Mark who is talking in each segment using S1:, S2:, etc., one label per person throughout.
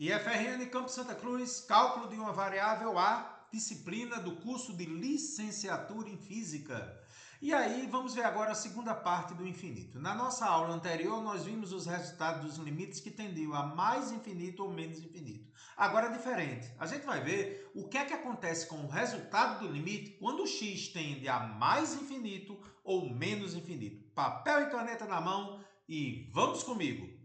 S1: IFRN Campo Santa Cruz, cálculo de uma variável A, disciplina do curso de licenciatura em Física. E aí, vamos ver agora a segunda parte do infinito. Na nossa aula anterior, nós vimos os resultados dos limites que tendiam a mais infinito ou menos infinito. Agora é diferente. A gente vai ver o que é que acontece com o resultado do limite quando o x tende a mais infinito ou menos infinito. Papel e caneta na mão e vamos comigo!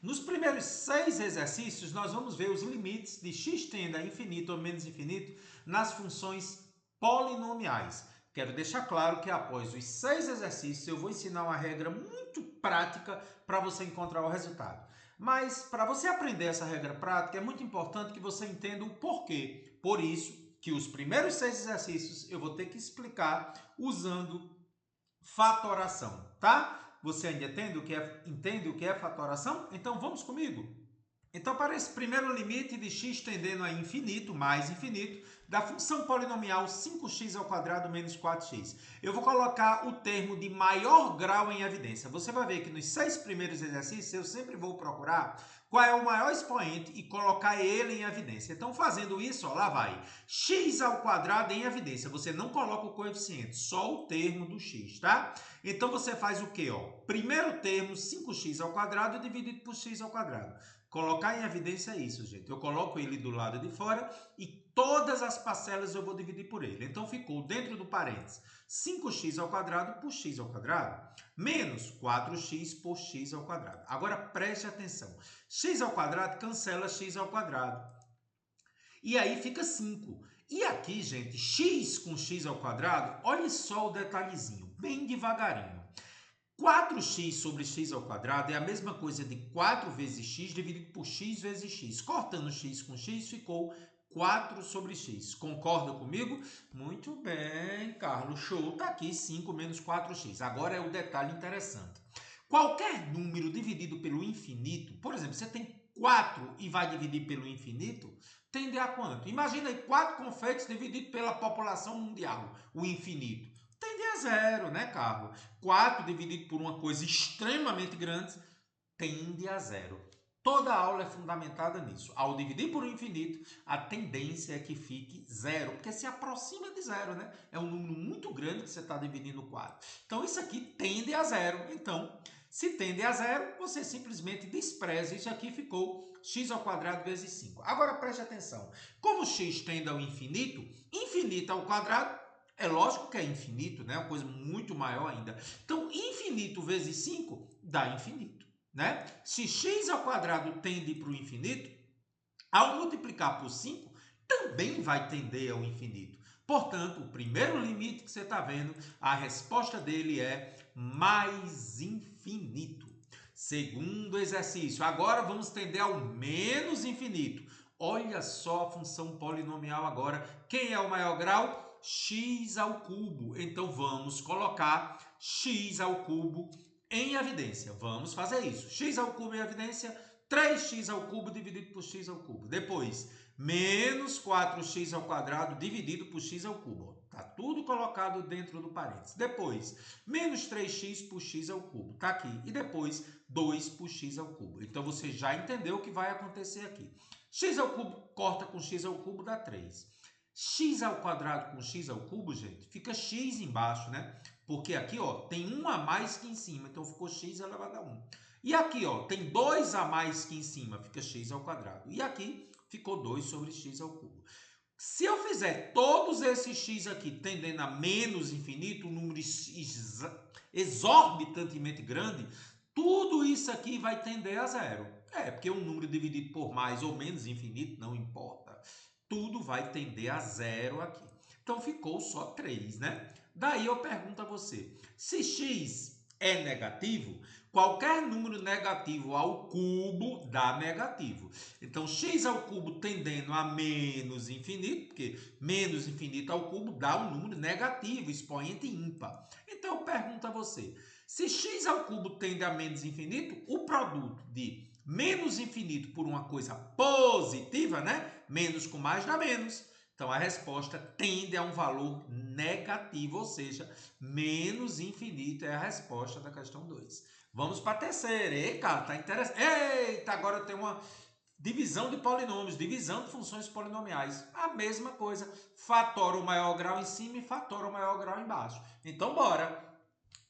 S1: Nos primeiros 6 exercícios, nós vamos ver os limites de x tende a infinito ou menos infinito nas funções polinomiais. Quero deixar claro que após os 6 exercícios eu vou ensinar uma regra muito prática para você encontrar o resultado. Mas para você aprender essa regra prática é muito importante que você entenda o porquê. Por isso que os primeiros 6 exercícios eu vou ter que explicar usando fatoração, tá? Você ainda entende o que é fatoração? Então vamos comigo? Então, para esse primeiro limite de x tendendo a infinito, mais infinito, da função polinomial 5x ao quadrado menos 4x, eu vou colocar o termo de maior grau em evidência. Você vai ver que nos 6 primeiros exercícios eu sempre vou procurar qual é o maior expoente e colocar ele em evidência. Então, fazendo isso, ó, lá vai. X ao quadrado em evidência. Você não coloca o coeficiente, só o termo do x, tá? Então, você faz o quê? Ó? Primeiro termo, 5x ao quadrado dividido por x ao quadrado. Colocar em evidência é isso, gente. Eu coloco ele do lado de fora e todas as parcelas eu vou dividir por ele. Então, ficou dentro do parênteses 5x ao quadrado por x ao quadrado menos 4x por x ao quadrado. Agora, preste atenção. X ao quadrado cancela x ao quadrado. E aí fica 5. E aqui, gente, x com x ao quadrado, olha só o detalhezinho, bem devagarinho. 4x sobre x ao quadrado é a mesma coisa de 4 vezes x dividido por x vezes x. Cortando x com x, ficou 4 sobre x. Concorda comigo? Muito bem, Carlos. Show. Está aqui 5 menos 4x. Agora é o detalhe interessante. Qualquer número dividido pelo infinito, por exemplo, você tem 4 e vai dividir pelo infinito, tende a quanto? Imagina aí 4 confetes dividido pela população mundial, o infinito. Tende a zero, né, Carlos? 4 dividido por uma coisa extremamente grande tende a zero. Toda aula é fundamentada nisso. Ao dividir por um infinito, a tendência é que fique zero, porque se aproxima de zero, né? É um número muito grande que você está dividindo 4. Então, isso aqui tende a zero. Então, se tende a zero, você simplesmente despreza. Isso aqui ficou x ao quadrado vezes 5. Agora, preste atenção. Como x tende ao infinito, infinito ao quadrado é lógico que é infinito, né? Uma coisa muito maior ainda. Então, infinito vezes 5 dá infinito, né? Se x ao quadrado tende para o infinito, ao multiplicar por 5, também vai tender ao infinito. Portanto, o primeiro limite que você está vendo, a resposta dele é mais infinito. Segundo exercício, agora vamos tender ao menos infinito. Olha só a função polinomial agora. Quem é o maior grau? X ao cubo. Então, vamos colocar x ao cubo em evidência. Vamos fazer isso. X ao cubo em evidência, 3x ao cubo dividido por x ao cubo. Depois, menos 4x ao quadrado dividido por x ao cubo. Está tudo colocado dentro do parênteses. Depois, menos 3x por x ao cubo. Está aqui. E depois, 2 por x ao cubo. Então, você já entendeu o que vai acontecer aqui. X ao cubo corta com x ao cubo dá 3. X ao quadrado com x ao cubo, gente, fica x embaixo, né? Porque aqui, ó, tem 1 a mais que em cima, então ficou x elevado a 1. E aqui, ó, tem 2 a mais que em cima, fica x ao quadrado. E aqui ficou 2 sobre x ao cubo. Se eu fizer todos esses x aqui tendendo a menos infinito, um número exorbitantemente grande, tudo isso aqui vai tender a zero. É, porque um número dividido por mais ou menos infinito, não importa. Tudo vai tender a zero aqui. Então, ficou só 3, né? Daí eu pergunto a você, se x é negativo, qualquer número negativo ao cubo dá negativo. Então, x ao cubo tendendo a menos infinito, porque menos infinito ao cubo dá um número negativo, expoente ímpar. Então, eu pergunto a você, se x ao cubo tende a menos infinito, o produto de menos infinito por uma coisa positiva, né? Menos com mais dá menos. Então, a resposta tende a um valor negativo, ou seja, menos infinito é a resposta da questão 2. Vamos para a terceira. Ei, cara, tá interessante. Eita, agora eu tenho Divisão de polinômios, divisão de funções polinomiais. A mesma coisa. Fatora o maior grau em cima e fatora o maior grau embaixo. Então, bora.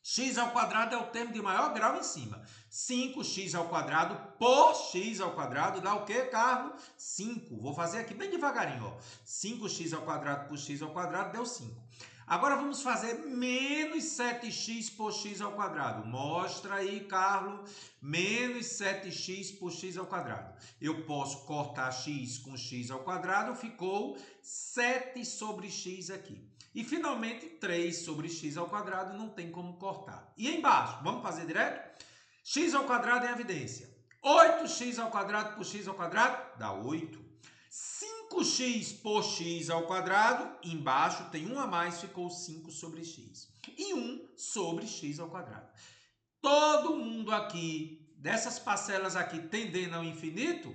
S1: X ao quadrado é o termo de maior grau em cima. 5x ao quadrado por x ao quadrado dá o quê, Carlos? 5. Vou fazer aqui bem devagarinho. Ó. 5x ao quadrado por x ao quadrado deu 5. Agora vamos fazer menos 7x por x ao quadrado. Mostra aí, Carlos. Menos 7x por x ao quadrado. Eu posso cortar x com x ao quadrado. Ficou 7 sobre x aqui. E, finalmente, 3 sobre x ao quadrado não tem como cortar. E embaixo, vamos fazer direto? X ao quadrado é evidência. 8x ao quadrado por x ao quadrado dá 8. 5x por x ao quadrado, embaixo tem 1 a mais, ficou 5 sobre x. E 1 sobre x ao quadrado. Todo mundo aqui, dessas parcelas aqui tendendo ao infinito,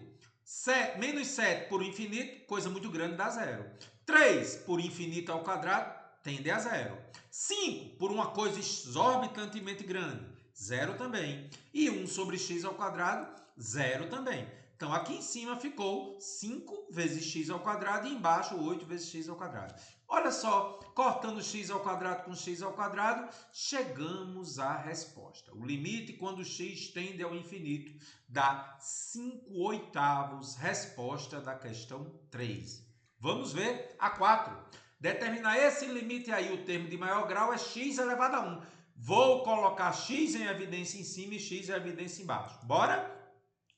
S1: menos 7 por infinito, coisa muito grande, dá 0. 3 por infinito ao quadrado tende a 0. 5 por uma coisa exorbitantemente grande, 0 também. E 1 sobre x ao quadrado, 0 também. Então, aqui em cima ficou 5 vezes x ao quadrado e embaixo 8 vezes x ao quadrado. Olha só, cortando x ao quadrado com x ao quadrado, chegamos à resposta. O limite quando x tende ao infinito dá 5/8, resposta da questão 3. Vamos ver a 4. Determinar esse limite aí, o termo de maior grau é x elevado a 1. Vou colocar x em evidência em cima e x em evidência embaixo. Bora?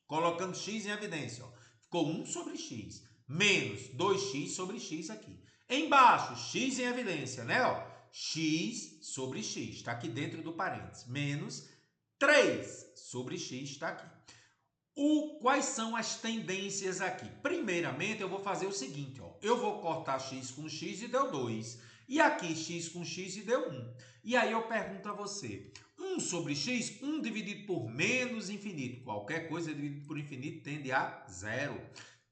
S1: Colocando x em evidência. Ó. Ficou 1 sobre x, menos 2x sobre x aqui. Embaixo, x em evidência, né? Ó, x sobre x, está aqui dentro do parênteses, menos 3 sobre x está aqui. Quais são as tendências aqui? Primeiramente, eu vou fazer o seguinte, ó. Eu vou cortar x com x e deu 2. E aqui x com x e deu 1. E aí eu pergunto a você, 1 sobre x, 1 dividido por menos infinito. Qualquer coisa dividido por infinito tende a 0.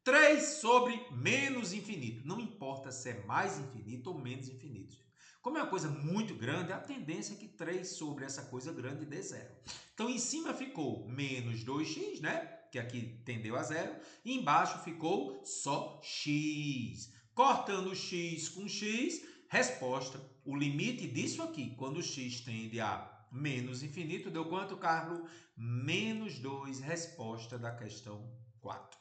S1: 3 sobre menos infinito. Não importa se é mais infinito ou menos infinito. Como é uma coisa muito grande, a tendência é que 3 sobre essa coisa grande dê 0. Então, em cima ficou menos 2x, né? Que aqui tendeu a 0. E embaixo ficou só x. Cortando x com x, resposta. O limite disso aqui, quando x tende a menos infinito, deu quanto, Carlos? Menos 2, resposta da questão 4.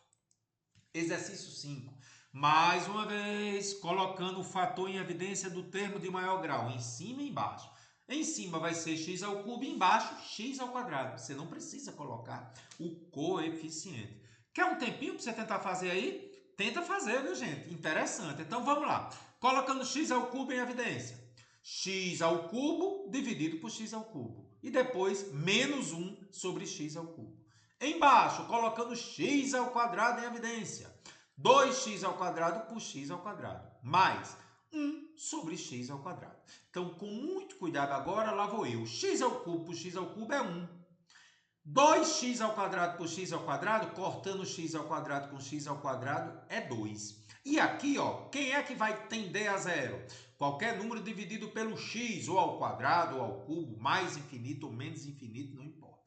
S1: Exercício 5. Mais uma vez, colocando o fator em evidência do termo de maior grau, em cima e embaixo. Em cima vai ser x ao cubo, embaixo x ao quadrado. Você não precisa colocar o coeficiente. Quer um tempinho para você tentar fazer aí? Tenta fazer, viu, gente? Interessante. Então, vamos lá. Colocando x ao cubo em evidência. X ao cubo dividido por x ao cubo. E depois, menos 1 sobre x ao cubo. Embaixo, colocando x ao quadrado em evidência. 2x ao quadrado por x ao quadrado. Mais 1 sobre x ao quadrado. Então, com muito cuidado agora, lá vou eu. X ao cubo por x ao cubo é 1. 2x ao quadrado por x ao quadrado, cortando x ao quadrado com x ao quadrado, é 2. E aqui, ó, quem é que vai tender a 0? Qualquer número dividido pelo x, ou ao quadrado, ou ao cubo, mais infinito ou menos infinito, não importa.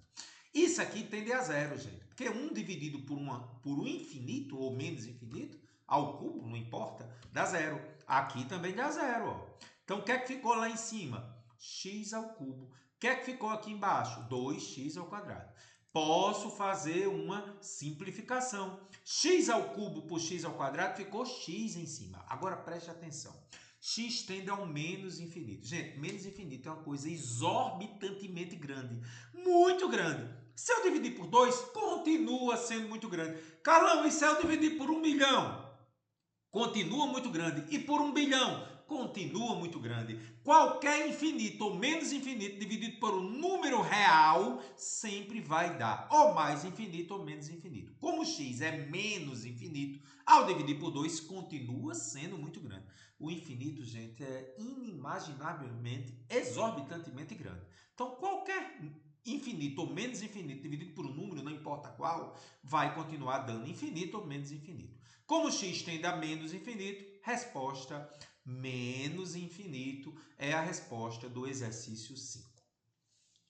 S1: Isso aqui tende a 0, gente. Porque 1 dividido por um infinito ou menos infinito, ao cubo, não importa, dá 0. Aqui também dá 0. Ó. Então, o que é que ficou lá em cima? X ao cubo. O que é que ficou aqui embaixo? 2x ao quadrado. Posso fazer uma simplificação. X ao cubo por x ao quadrado ficou x em cima. Agora, preste atenção. X tende ao menos infinito. Gente, menos infinito é uma coisa exorbitantemente grande. Muito grande. Se eu dividir por 2, continua sendo muito grande. Carlão, e se eu dividir por 1 milhão? Continua muito grande. E por 1 bilhão? Continua muito grande. Qualquer infinito ou menos infinito dividido por um número real sempre vai dar ou mais infinito ou menos infinito. Como x é menos infinito, ao dividir por 2 continua sendo muito grande. O infinito, gente, é inimaginavelmente, exorbitantemente grande. Então, qualquer infinito ou menos infinito dividido por um número, não importa qual, vai continuar dando infinito ou menos infinito. Como x tende a menos infinito, resposta menos infinito é a resposta do exercício 5.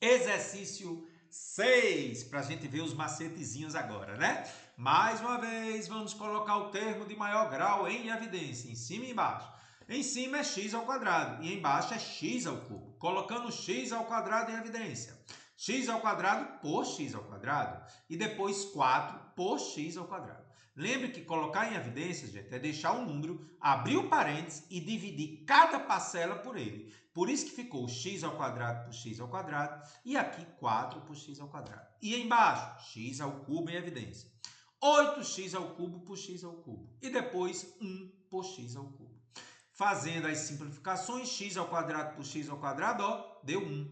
S1: Exercício 6, para a gente ver os macetezinhos agora, né? Mais uma vez, vamos colocar o termo de maior grau em evidência, em cima e embaixo. Em cima é x ao quadrado e embaixo é x ao cubo. Colocando x ao quadrado em evidência. X ao quadrado por x ao quadrado e depois 4 por x ao quadrado. Lembre que colocar em evidência, gente, é deixar o número, abrir o parênteses e dividir cada parcela por ele. Por isso que ficou x ao quadrado por x ao quadrado e aqui 4 por x ao quadrado. E embaixo, x ao cubo em evidência. 8x ao cubo por x ao cubo. E depois 1 por x ao cubo. Fazendo as simplificações, x ao quadrado por x ao quadrado, ó, deu 1.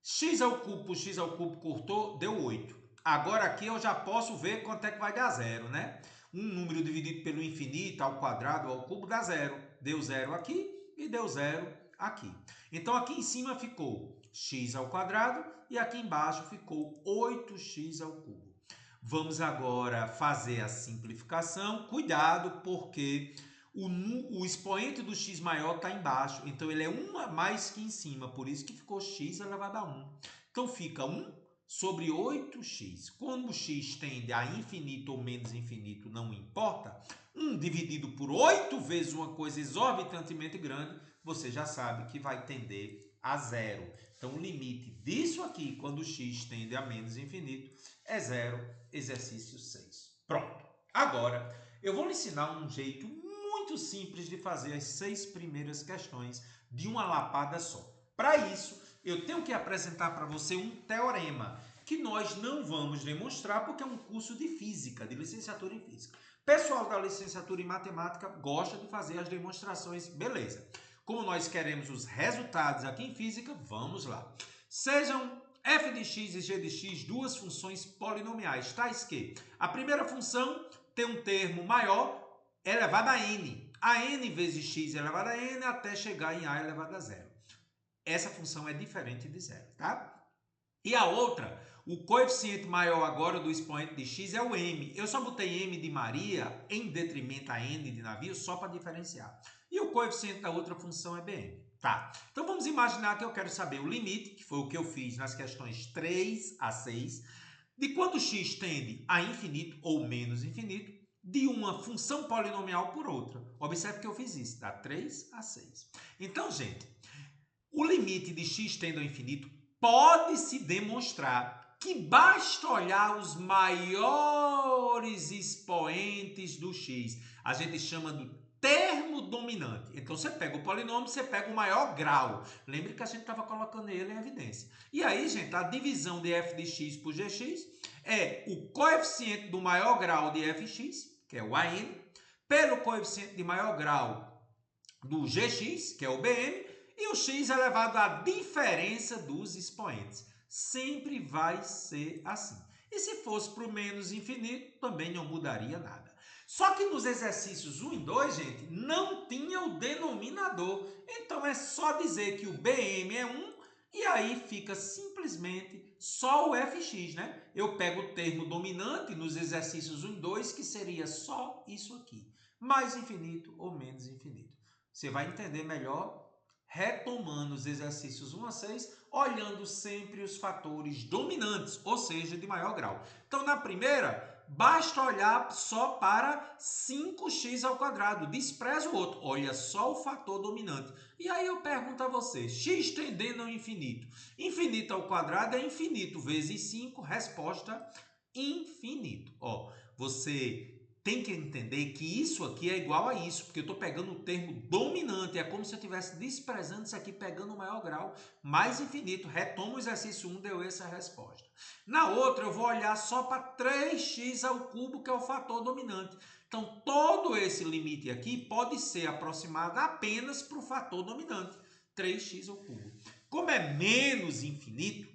S1: X ao cubo por x ao cubo cortou, deu 8. Agora aqui eu já posso ver quanto é que vai dar zero, né? Um número dividido pelo infinito ao quadrado ou ao cubo dá zero. Deu zero aqui e deu zero aqui. Então aqui em cima ficou x ao quadrado e aqui embaixo ficou 8x ao cubo. Vamos agora fazer a simplificação. Cuidado, porque o expoente do x maior está embaixo. Então, ele é 1 a mais que em cima. Por isso que ficou x elevado a 1. Então, fica 1 sobre 8x. Como o x tende a infinito ou menos infinito, não importa. 1 dividido por 8 vezes uma coisa exorbitantemente grande, você já sabe que vai tender a zero. Então, o limite disso aqui, quando o x tende a menos infinito, é zero, exercício 6. Pronto. Agora, eu vou lhe ensinar um jeito muito simples de fazer as 6 primeiras questões de uma lapada só. Para isso, eu tenho que apresentar para você um teorema que nós não vamos demonstrar porque é um curso de física, de licenciatura em física. Pessoal da licenciatura em matemática gosta de fazer as demonstrações, beleza. Como nós queremos os resultados aqui em física, vamos lá. Sejam f de x e g de x duas funções polinomiais, tais que a primeira função tem um termo maior elevado a n. A n vezes x elevado a n até chegar em a elevado a zero. Essa função é diferente de zero, tá? E a outra, o coeficiente maior agora do expoente de x é o m. Eu só botei m de Maria em detrimento a n de navio só para diferenciar. E o coeficiente da outra função é bm. Tá, então vamos imaginar que eu quero saber o limite, que foi o que eu fiz nas questões 3 a 6, de quando x tende a infinito ou menos infinito, de uma função polinomial por outra. Observe que eu fiz isso, da 3 a 6. Então, gente, o limite de x tende ao infinito pode-se demonstrar que basta olhar os maiores expoentes do x. A gente chama do termo dominante. Então, você pega o polinômio, você pega o maior grau. Lembre que a gente estava colocando ele em evidência. E aí, gente, a divisão de f de x por gx é o coeficiente do maior grau de fx, que é o an, pelo coeficiente de maior grau do gx, que é o bm, e o x elevado à diferença dos expoentes. Sempre vai ser assim. E se fosse para o menos infinito, também não mudaria nada. Só que nos exercícios 1 e 2, gente, não tinha o denominador. Então é só dizer que o bm é 1 e aí fica simplesmente só o fx, né? Eu pego o termo dominante nos exercícios 1 e 2, que seria só isso aqui. Mais infinito ou menos infinito. Você vai entender melhor retomando os exercícios 1 a 6, olhando sempre os fatores dominantes, ou seja, de maior grau. Então, na primeira, basta olhar só para 5x ao quadrado, despreza o outro, olha só o fator dominante. E aí eu pergunto a você, x tendendo ao infinito. Infinito ao quadrado é infinito vezes 5, resposta infinito. Ó, você tem que entender que isso aqui é igual a isso, porque eu estou pegando o termo dominante, é como se eu estivesse desprezando isso aqui, pegando o maior grau, mais infinito. Retomo o exercício 1, deu essa resposta. Na outra, eu vou olhar só para 3x ao cubo, que é o fator dominante. Então, todo esse limite aqui pode ser aproximado apenas para o fator dominante, 3x ao cubo. Como é menos infinito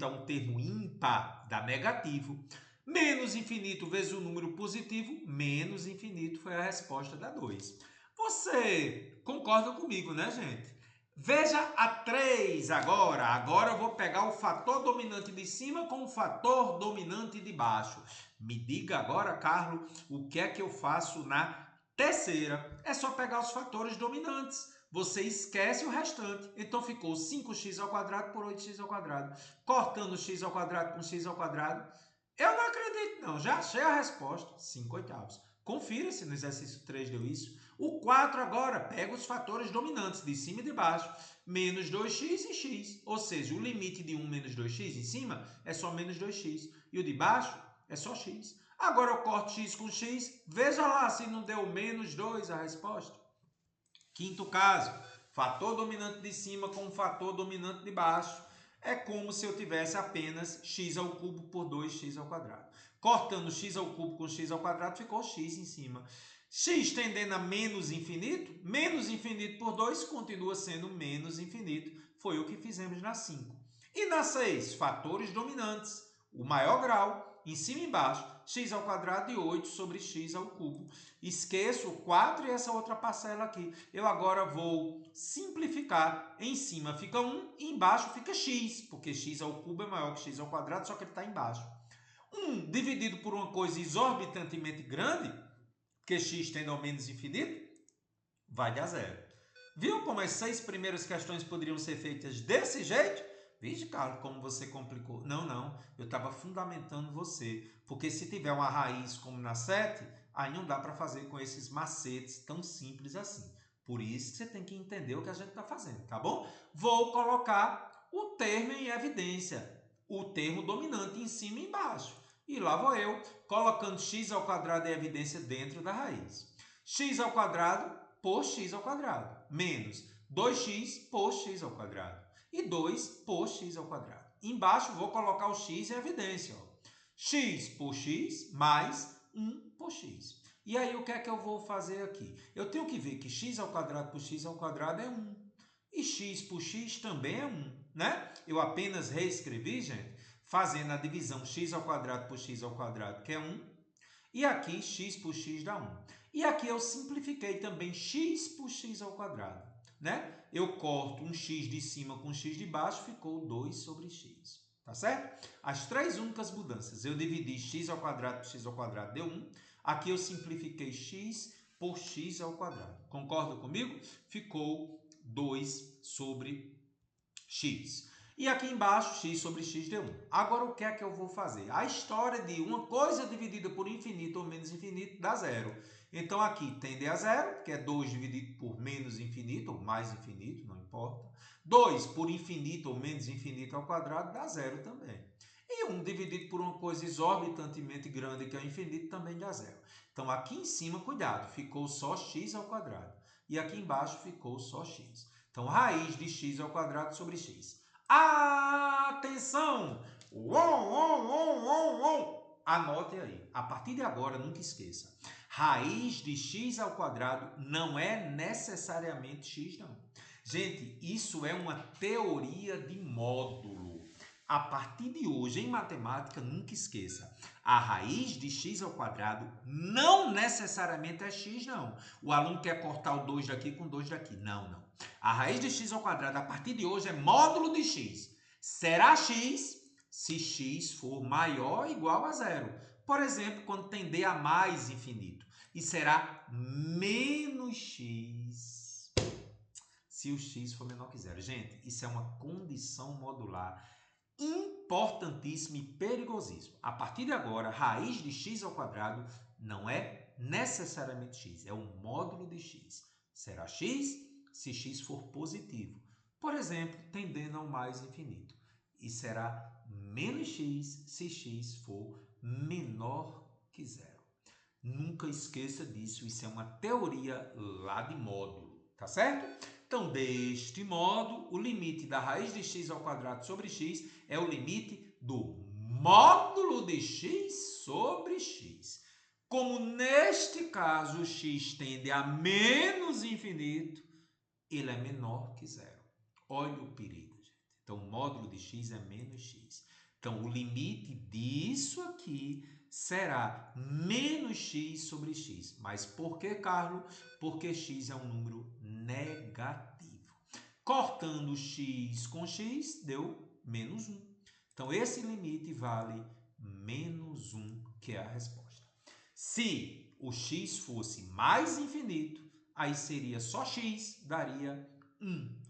S1: é um termo ímpar, dá negativo. Menos infinito vezes o número positivo, menos infinito foi a resposta da 2. Você concorda comigo, né, gente? Veja a 3 agora. Agora eu vou pegar o fator dominante de cima com o fator dominante de baixo. Me diga agora, Carlos, o que é que eu faço na terceira? É só pegar os fatores dominantes. Você esquece o restante. Então ficou 5x ao quadrado por 8x ao quadrado. Cortando x ao quadrado com x ao quadrado, eu não acredito Não, já achei a resposta, 5/8. Confira se no exercício 3 deu isso. O 4 agora, pega os fatores dominantes de cima e de baixo, menos 2x e x. Ou seja, o limite de 1 menos 2x em cima é só menos 2x. E o de baixo é só x. Agora eu corto x com x. Veja lá se não deu menos 2 a resposta. Quinto caso, fator dominante de cima com fator dominante de baixo. É como se eu tivesse apenas x ao cubo por 2x ao quadrado. Cortando x ao cubo com x ao quadrado, ficou x em cima. X tendendo a menos infinito por 2 continua sendo menos infinito. Foi o que fizemos na 5. E na 6, fatores dominantes. O maior grau, em cima e embaixo, x ao quadrado e 8 sobre x ao cubo. Esqueço o 4 e essa outra parcela aqui. Eu agora vou simplificar. Em cima fica 1 e embaixo fica x, porque x ao cubo é maior que x ao quadrado, só que ele está embaixo. 1 dividido por uma coisa exorbitantemente grande, porque x tende ao menos infinito, vai dar zero. Viu como as 6 primeiras questões poderiam ser feitas desse jeito? Vixe, Carlos, como você complicou. Não, eu estava fundamentando você. Porque se tiver uma raiz como na 7, aí não dá para fazer com esses macetes tão simples assim. Por isso que você tem que entender o que a gente está fazendo, tá bom? Vou colocar o termo em evidência. O termo dominante em cima e embaixo. E lá vou eu, colocando x ao quadrado em evidência dentro da raiz. X ao quadrado por x ao quadrado, menos 2x por x ao quadrado. E 2 por x ao quadrado. Embaixo vou colocar o x em evidência. Ó. X por x mais 1 por x. E aí o que é que eu vou fazer aqui? Eu tenho que ver que x ao quadrado por x ao quadrado é 1. E x por x também é 1, né? Eu apenas reescrevi, gente, fazendo a divisão x ao quadrado por x ao quadrado, que é 1. E aqui x por x dá 1. E aqui eu simplifiquei também x por x ao quadrado. Né? Eu corto um x de cima com x de baixo, ficou 2 sobre x. Tá certo? As 3 únicas mudanças. Eu dividi x ao quadrado por x ao quadrado, deu 1. Aqui eu simplifiquei x por x ao quadrado. Concorda comigo? Ficou 2 sobre x. E aqui embaixo, x sobre x deu 1. Agora, o que é que eu vou fazer? A história de uma coisa dividida por infinito ou menos infinito dá zero. Então, aqui tende a zero, que é 2 dividido por menos infinito, ou mais infinito, não importa. 2 por infinito ou menos infinito ao quadrado dá zero também. E 1 dividido por uma coisa exorbitantemente grande, que é o infinito, também dá zero. Então, aqui em cima, cuidado, ficou só x ao quadrado. E aqui embaixo ficou só x. Então, raiz de x ao quadrado sobre x. Atenção! Anote aí. A partir de agora, nunca esqueça. Raiz de x ao quadrado não é necessariamente x, não. Gente, isso é uma teoria de módulo. A partir de hoje, em matemática, nunca esqueça. A raiz de x ao quadrado não necessariamente é x, não. O aluno quer cortar o 2 daqui com 2 daqui. Não. A raiz de x ao quadrado, a partir de hoje, é módulo de x. Será x se x for maior ou igual a zero. Por exemplo, quando tender a mais infinito. E será menos x se o x for menor que zero. Gente, isso é uma condição modular importantíssima e perigosíssima. A partir de agora, raiz de x ao quadrado não é necessariamente x, é um módulo de x. Será x se x for positivo. Por exemplo, tendendo ao mais infinito. E será menos x se x for menor que zero. Nunca esqueça disso, isso é uma teoria lá de módulo, tá certo? Então, deste modo, o limite da raiz de x ao quadrado sobre x é o limite do módulo de x sobre x. Como neste caso o x tende a menos infinito, ele é menor que zero. Olha o perigo, gente. Então, o módulo de x é menos x. Então, o limite disso aqui será menos x sobre x. Mas por que, Carlos? Porque x é um número negativo. Cortando x com x, deu menos 1. Então, esse limite vale menos 1, que é a resposta. Se o x fosse mais infinito, aí seria só x, daria 1.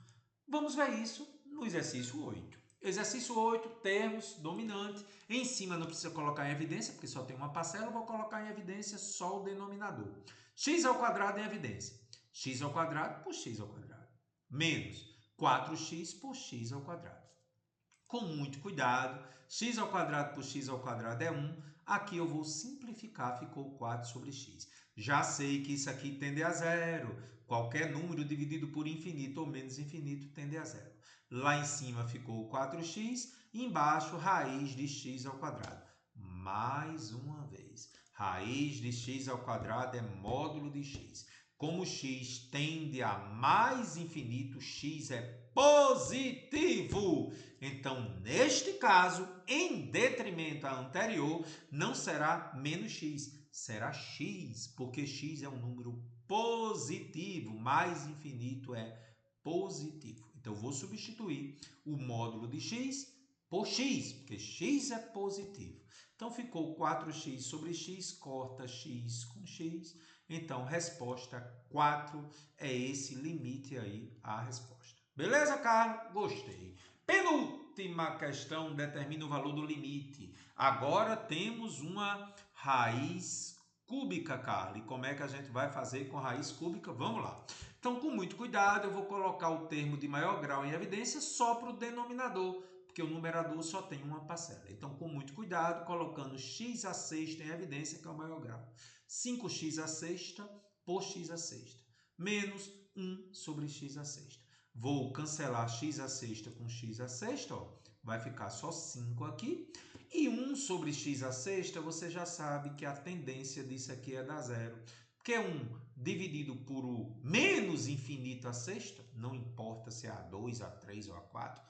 S1: Vamos ver isso no exercício 8. Exercício 8, termos, dominante. Em cima não precisa colocar em evidência, porque só tem uma parcela. Eu vou colocar em evidência só o denominador. X ao quadrado em evidência. X ao quadrado por x ao quadrado. Menos 4x por x ao quadrado. Com muito cuidado, x ao quadrado por x ao quadrado é 1. Aqui eu vou simplificar, ficou 4 sobre x. Já sei que isso aqui tende a zero. Qualquer número dividido por infinito ou menos infinito tende a zero. Lá em cima ficou 4x, embaixo raiz de x ao quadrado. Mais uma vez, raiz de x ao quadrado é módulo de x. Como x tende a mais infinito, x é positivo. Então, neste caso, em detrimento à anterior, não será menos x, será x, porque x é um número positivo, mais infinito é positivo. Então, eu vou substituir o módulo de x por x, porque x é positivo. Então, ficou 4x sobre x, corta x com x. Então, resposta 4 é esse limite aí à resposta. Beleza, Carlos? Gostei. Penúltima questão, determina o valor do limite. Agora temos uma raiz cúbica, Carlos. E como é que a gente vai fazer com a raiz cúbica? Vamos lá. Então, com muito cuidado, eu vou colocar o termo de maior grau em evidência só para o denominador, porque o numerador só tem uma parcela. Então, com muito cuidado, colocando x à sexta em evidência, que é o maior grau. 5x à sexta por x à sexta, menos 1 sobre x à sexta. Vou cancelar x à sexta com x à sexta, ó, vai ficar só 5 aqui. E 1 sobre x à sexta, você já sabe que a tendência disso aqui é dar zero. Porque 1 dividido por o menos infinito à sexta, não importa se é A2, A3 ou A4,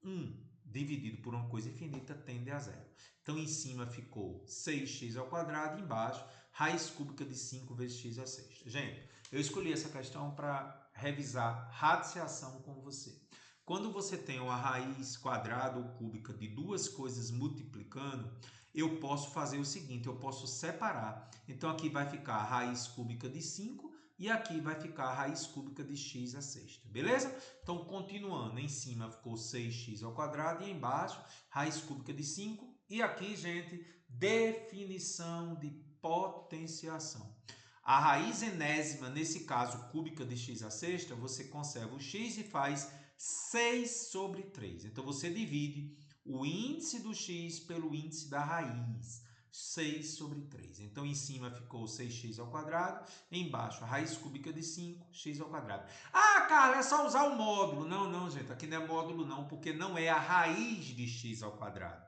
S1: 1 dividido por uma coisa infinita tende a zero. Então, em cima ficou 6x ao quadrado, embaixo, raiz cúbica de 5 vezes x à sexta. Gente, eu escolhi essa questão para revisar radiciação com você. Quando você tem uma raiz quadrada ou cúbica de duas coisas multiplicando, eu posso fazer o seguinte, eu posso separar. Então, aqui vai ficar a raiz cúbica de 5 e aqui vai ficar a raiz cúbica de x à sexta, beleza? Então, continuando, em cima ficou 6x ao quadrado e embaixo, raiz cúbica de 5. E aqui, gente, definição de potenciação. A raiz enésima, nesse caso cúbica de x à sexta, você conserva o x e faz 6 sobre 3. Então, você divide o índice do x pelo índice da raiz. 6 sobre 3. Então, em cima ficou 6x ao quadrado, embaixo a raiz cúbica de 5, x ao quadrado. Ah, cara, é só usar o módulo. Não, não, gente, aqui não é módulo não, porque não é a raiz de x ao quadrado.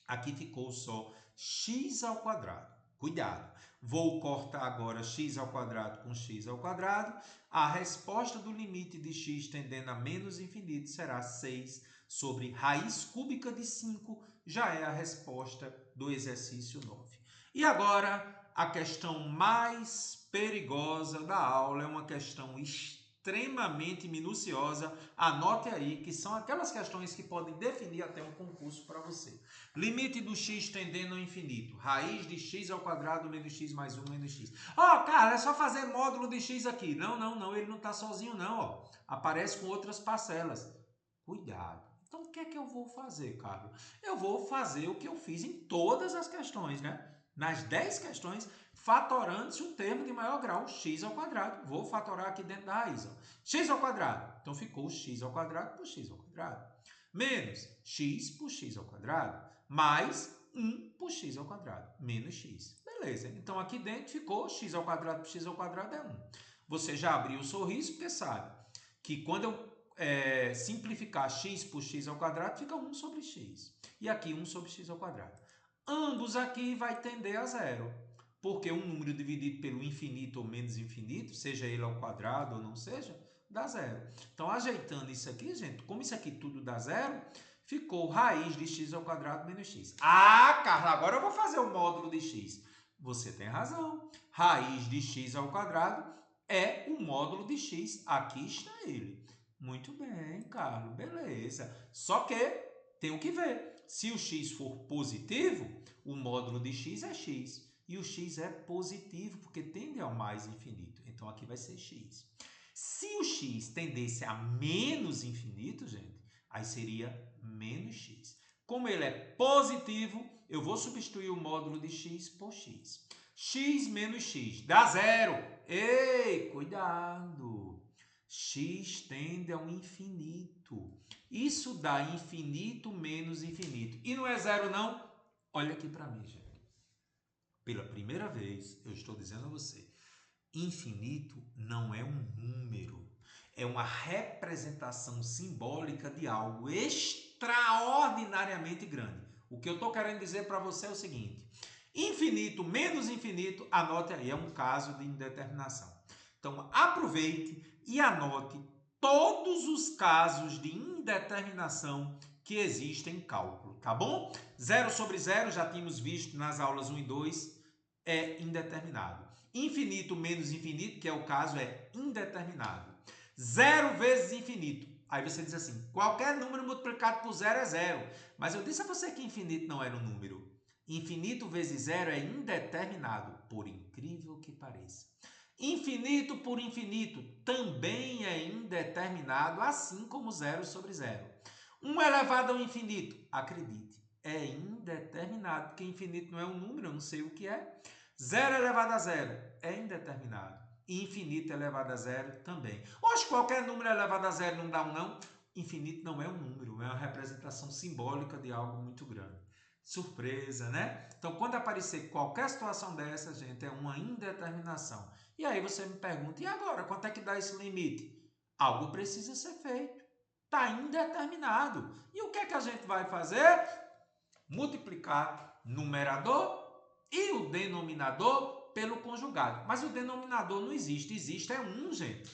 S1: Aqui ficou só x ao quadrado. Cuidado. Vou cortar agora x ao quadrado com x ao quadrado. A resposta do limite de x tendendo a menos infinito será 6 sobre raiz cúbica de 5. Já é a resposta do exercício 9. E agora, a questão mais perigosa da aula é uma questão extremamente minuciosa. Anote aí que são aquelas questões que podem definir até um concurso para você. Limite do x tendendo ao infinito. Raiz de x ao quadrado menos x mais 1 menos x. Ó, cara, é só fazer módulo de x aqui. Não, não, não. Ele não está sozinho, não. Ó. Aparece com outras parcelas. Cuidado. Então, o que é que eu vou fazer, Carlos? Eu vou fazer o que eu fiz em todas as questões, né? Nas 10 questões, fatorando-se um termo de maior grau, x ao quadrado. Vou fatorar aqui dentro da raiz. Ó. X ao quadrado. Então, ficou x ao quadrado por x ao quadrado. Menos x por x ao quadrado mais 1 por x ao quadrado, menos x. Beleza, então aqui dentro ficou x ao quadrado por x ao quadrado é 1. Você já abriu o sorriso porque sabe que quando eu simplificar x por x ao quadrado, fica 1 sobre x. E aqui 1 sobre x ao quadrado. Ambos aqui vai tender a zero, porque um número dividido pelo infinito ou menos infinito, seja ele ao quadrado ou não seja, dá zero. Então, ajeitando isso aqui, gente, como isso aqui tudo dá zero, ficou raiz de x ao quadrado menos x. Ah, Carla, agora eu vou fazer o módulo de x. Você tem razão. Raiz de x ao quadrado é o módulo de x. Aqui está ele. Muito bem, Carlos. Beleza. Só que tenho que ver. Se o x for positivo, o módulo de x é x. E o x é positivo, porque tende ao mais infinito. Então, aqui vai ser x. Se o x tendesse a menos infinito, gente, Aí seria menos x. Como ele é positivo, eu vou substituir o módulo de x por x. X menos x dá zero. Ei, cuidado! X tende ao infinito. Isso dá infinito menos infinito. E não é zero, não? Olha aqui para mim, gente. Pela primeira vez, eu estou dizendo a você, infinito não é um número. É uma representação simbólica de algo extraordinariamente grande. O que eu estou querendo dizer para você é o seguinte: infinito menos infinito, anote aí, é um caso de indeterminação. Então, aproveite e anote todos os casos de indeterminação que existem em cálculo, tá bom? Zero sobre zero, já tínhamos visto nas aulas 1 e 2, é indeterminado. Infinito menos infinito, que é o caso, é indeterminado. Zero vezes infinito. Aí você diz assim, qualquer número multiplicado por zero é zero. Mas eu disse a você que infinito não era um número. Infinito vezes zero é indeterminado, por incrível que pareça. Infinito por infinito também é indeterminado, assim como zero sobre zero. 1 elevado ao infinito, acredite, é indeterminado, porque infinito não é um número, eu não sei o que é. 0 elevado a zero é indeterminado. Infinito elevado a zero também. Hoje, qualquer número elevado a zero não dá um não? Infinito não é um número, é uma representação simbólica de algo muito grande. Surpresa, né? Então, quando aparecer qualquer situação dessa, gente, é uma indeterminação. E aí você me pergunta, e agora, quanto é que dá esse limite? Algo precisa ser feito. Está indeterminado. E o que é que a gente vai fazer? Multiplicar numerador e o denominador pelo conjugado. Mas o denominador não existe. Existe é 1, gente.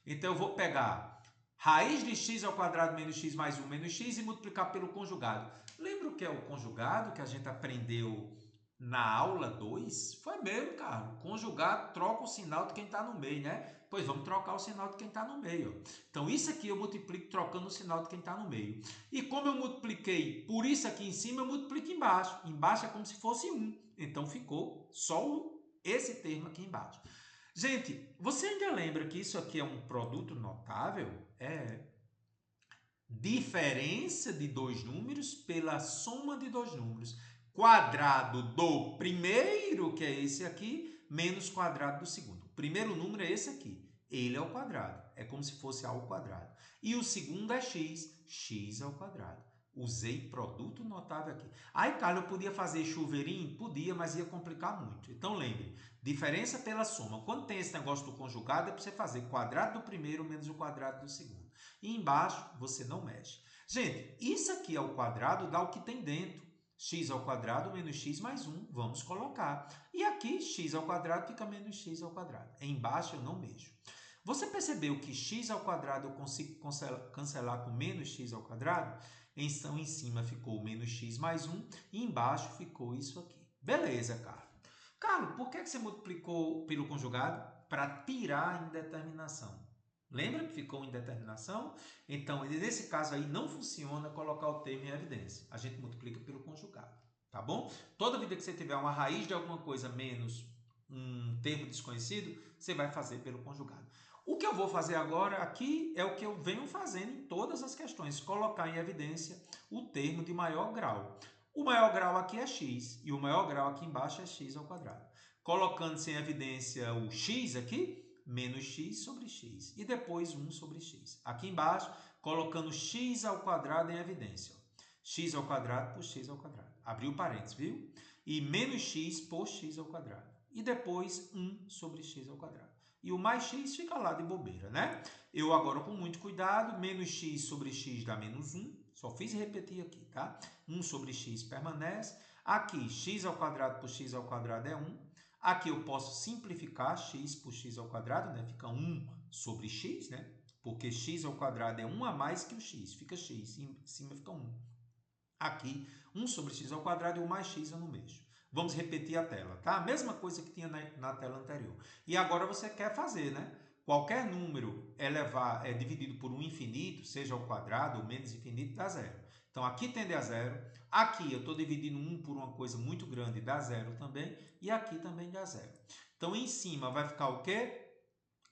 S1: Então, eu vou pegar raiz de x ao quadrado menos x mais 1 menos x e multiplicar pelo conjugado. Lembra o que é o conjugado que a gente aprendeu na aula 2? Foi mesmo, cara. O conjugado troca o sinal de quem está no meio, né? Pois vamos trocar o sinal de quem está no meio. Então, isso aqui eu multiplico trocando o sinal de quem está no meio. E como eu multipliquei por isso aqui em cima, eu multiplico embaixo. Embaixo é como se fosse 1. Então, ficou só esse termo aqui embaixo. Gente, você ainda lembra que isso aqui é um produto notável? É diferença de dois números pela soma de dois números. Quadrado do primeiro, que é esse aqui, menos quadrado do segundo. O primeiro número é esse aqui. Ele é o quadrado. É como se fosse A ao quadrado. E o segundo é x. X ao quadrado. Usei produto notável aqui. Aí, Carlos, eu podia fazer chuveirinho? Podia, mas ia complicar muito. Então, lembre, diferença pela soma. Quando tem esse negócio do conjugado, é para você fazer quadrado do primeiro menos o quadrado do segundo. E embaixo, você não mexe. Gente, isso aqui ao quadrado dá o que tem dentro. X ao quadrado menos x mais 1. Vamos colocar. E aqui, x ao quadrado fica menos x ao quadrado. Embaixo eu não mexo. Você percebeu que x ao quadrado eu consigo cancelar com menos x ao quadrado? Então, em cima ficou menos x mais 1 e embaixo ficou isso aqui. Beleza, Carlos. Carlos, por que você multiplicou pelo conjugado? Para tirar a indeterminação. Lembra que ficou indeterminação? Então, nesse caso aí, não funciona colocar o termo em evidência. A gente multiplica pelo conjugado, tá bom? Toda vida que você tiver uma raiz de alguma coisa menos um termo desconhecido, você vai fazer pelo conjugado. O que eu vou fazer agora aqui é o que eu venho fazendo em todas as questões, colocar em evidência o termo de maior grau. O maior grau aqui é x e o maior grau aqui embaixo é x ao quadrado. Colocando-se em evidência o x aqui, menos x sobre x e depois 1 sobre x. Aqui embaixo, colocando x ao quadrado em evidência. X ao quadrado por x ao quadrado. Abriu parênteses, viu? E menos x por x ao quadrado. E depois 1 sobre x ao quadrado. E o mais x fica lá de bobeira, né? Eu agora, com muito cuidado, menos x sobre x dá menos 1. Só fiz repetir aqui, tá? 1 sobre x permanece. Aqui, x ao quadrado por x ao quadrado é 1. Aqui eu posso simplificar x por x ao quadrado, né? Fica 1 sobre x, né? Porque x ao quadrado é 1 a mais que o x. Fica x, em cima fica 1. Aqui, 1 sobre x ao quadrado e o mais x eu não mexo. Vamos repetir a tela, tá? A mesma coisa que tinha na tela anterior. E agora você quer fazer, né? Qualquer número é dividido por um infinito, seja ao quadrado ou menos infinito, dá zero. Então, aqui tende a zero. Aqui eu estou dividindo 1 por uma coisa muito grande, dá zero também. E aqui também dá zero. Então, em cima vai ficar o quê?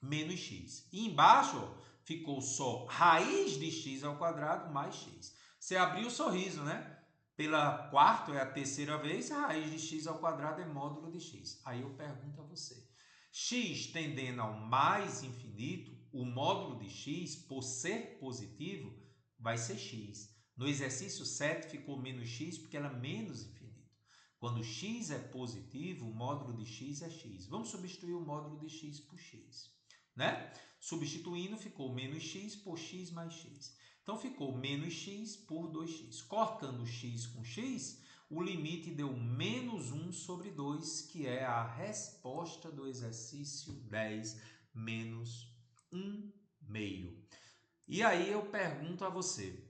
S1: Menos x. E embaixo, ó, ficou só raiz de x ao quadrado mais x. Você abriu o sorriso, né? Pela quarta, é a terceira vez, a raiz de x ao quadrado é módulo de x. Aí eu pergunto a você, x tendendo ao mais infinito, o módulo de x, por ser positivo, vai ser x. No exercício 7 ficou menos x porque era menos infinito. Quando x é positivo, o módulo de x é x. Vamos substituir o módulo de x por x, né? Substituindo, ficou menos x por x mais x. Então, ficou menos x por 2x. Cortando x com x, o limite deu menos 1 sobre 2, que é a resposta do exercício 10, menos 1/2. E aí eu pergunto a você,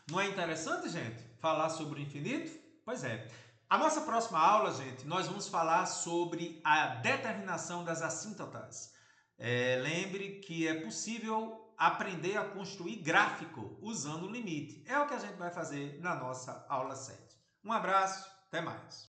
S1: não é interessante, gente, falar sobre o infinito? Pois é. A nossa próxima aula, gente, nós vamos falar sobre a determinação das assíntotas. Lembre que é possível aprender a construir gráfico usando o limite. É o que a gente vai fazer na nossa aula 7. Um abraço, até mais.